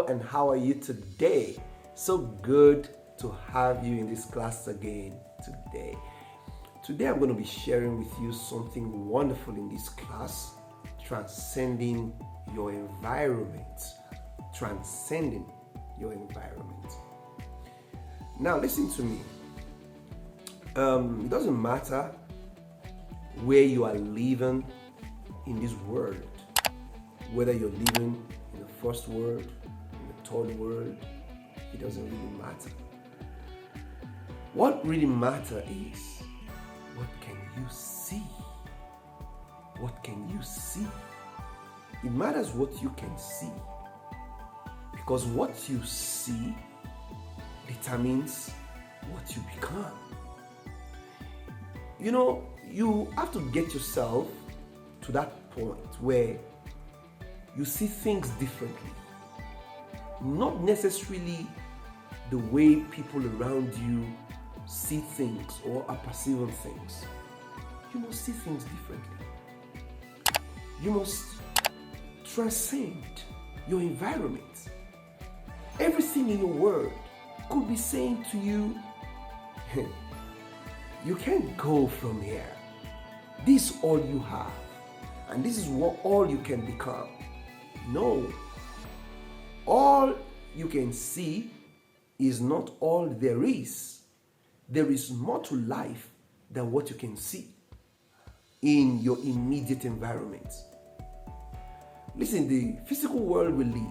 Hello, and how are you today? So good to have you in this class again today. Today I'm going to be sharing with you something wonderful in this class, transcending your environment. Transcending your environment. Now listen to me. It doesn't matter where you are living in this world, whether you're living in the first world, in the third world, it doesn't really matter. What really matters is, what can you see? What can you see? It matters what you can see, because what you see determines what you become. You know, you have to get yourself to that point where you see things differently. Not necessarily the way people around you see things or are perceiving things. You must see things differently. You must transcend your environment. Everything in your world could be saying to you, you can't go from here. This is all you have. And this is what all you can become. No. All you can see is not all there is. There is more to life than what you can see in your immediate environment. Listen, the physical world we live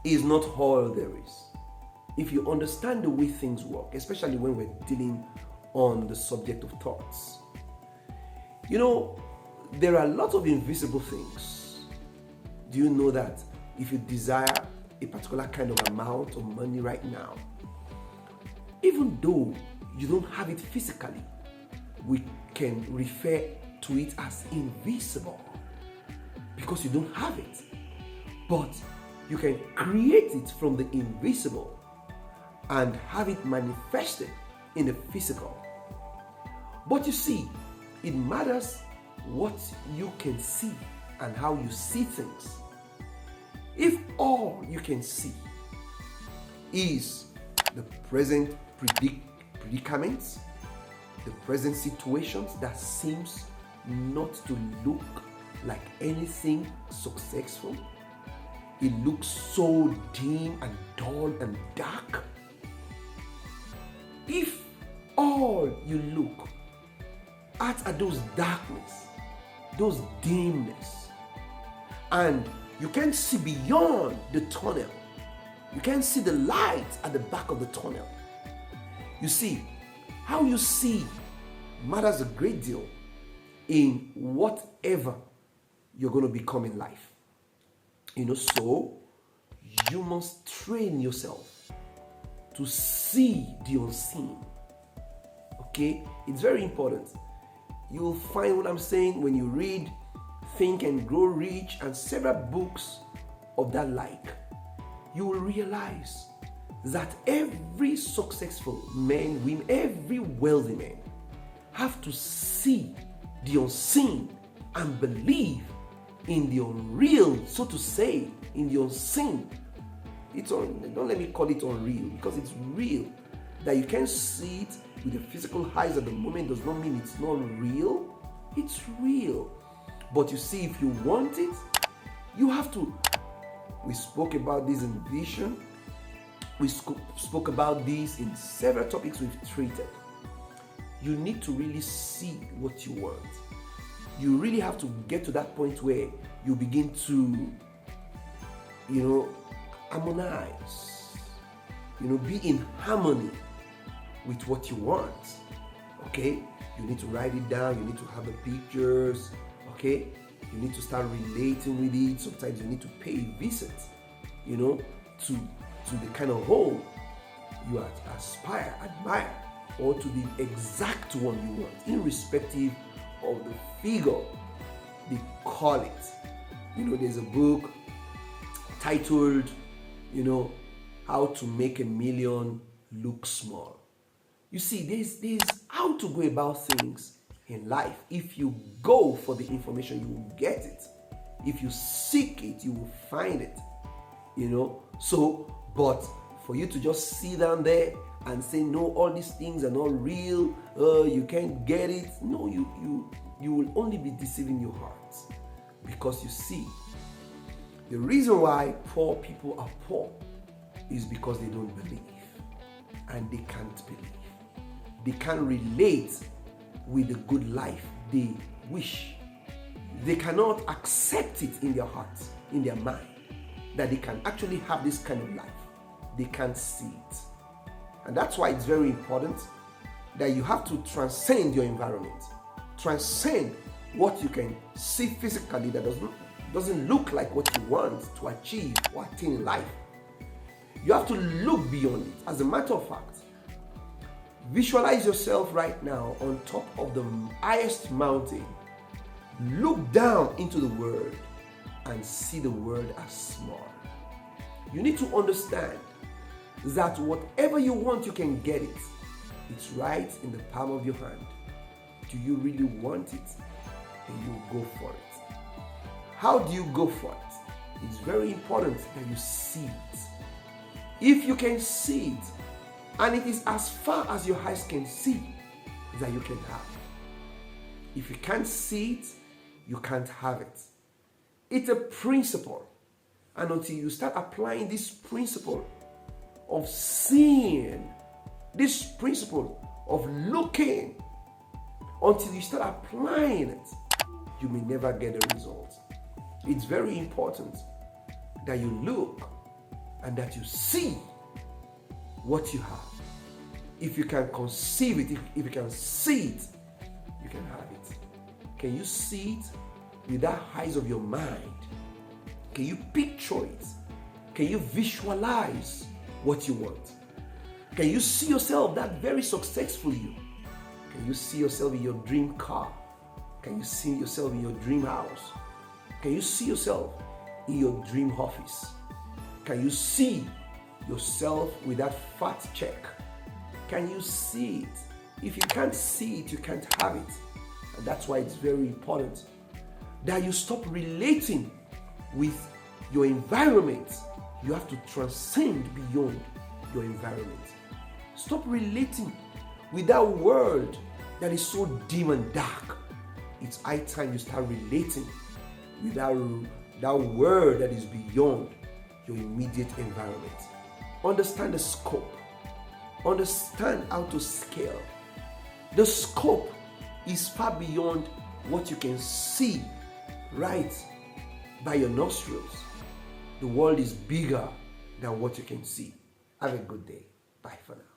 is not all there is. If you understand the way things work, especially when we're dealing on the subject of thoughts. You know, there are lots of invisible things. Do you know that if you desire a particular kind of amount of money right now, even though you don't have it physically, we can refer to it as invisible because you don't have it. But you can create it from the invisible and have it manifested in the physical. But you see, it matters what you can see and how you see things. If all you can see is the present predicaments, the present situations that seems not to look like anything successful, it looks so dim and dull and dark. If all you look at are those darkness, those dimness, and you can't see beyond the tunnel, you can't see the light at the back of the tunnel. You see, how you see matters a great deal in whatever you're going to become in life. You know, so you must train yourself to see the unseen. Okay, it's very important. You'll find what I'm saying when you read Think and Grow Rich and several books of that like. You will realize that every successful man, women, every wealthy man have to see the unseen and believe in the unreal, so to say, in the unseen. Don't let me call it unreal, because it's real. That you can't see it with the physical eyes at the moment does not mean it's not real. It's real. But you see, if you want it, you have to. We spoke about this in vision. We spoke about this in several topics we've treated. You need to really see what you want. You really have to get to that point where you begin to, harmonize, be in harmony with what you want. Okay? You need to write it down. You need to have the pictures. Okay? You need to start relating with it. Sometimes you need to pay a visit, to the kind of home you aspire, admire, or to the exact one you want, irrespective of the figure they call it. There's a book titled, How to Make a Million Look Small. You see, there's how to go about things in life. If you go for the information, you will get it. If you seek it, you will find it. So, but for you to just sit down there and say, no, all these things are not real, you can't get it. No, you will only be deceiving your heart. Because you see, the reason why poor people are poor is because they don't believe. And they can't believe. They can't relate with the good life they wish. They cannot accept it in their hearts, in their mind, that they can actually have this kind of life. They can't see it. And that's why it's very important that you have to transcend your environment. Transcend what you can see physically that doesn't look like what you want to achieve or attain in life. You have to look beyond it. As a matter of fact, visualize yourself right now on top of the highest mountain. Look down into the world and see the world as small. You need to understand that whatever you want, you can get it. It's right in the palm of your hand. Do you really want it? Then you go for it. How do you go for it? It's very important that you see it. If you can see it, and it is as far as your eyes can see, that you can have it. If you can't see it, you can't have it. It's a principle. And until you start applying this principle of seeing, this principle of looking, until you start applying it, you may never get a result. It's very important that you look and that you see what you have. If you can conceive it, if you can see it, you can have it. Can you see it with the eyes of your mind? Can you picture it? Can you visualize what you want? Can you see yourself that very successful you? Can you see yourself in your dream car? Can you see yourself in your dream house? Can you see yourself in your dream office? Can you see yourself with that fat check? Can you see it? If you can't see it, you can't have it. And that's why it's very important that you stop relating with your environment. You have to transcend beyond your environment. Stop relating with that world that is so dim and dark. It's high time you start relating with that world that is beyond your immediate environment. Understand the scope. Understand how to scale. The scope is far beyond what you can see right by your nostrils. The world is bigger than what you can see. Have a good day. Bye for now.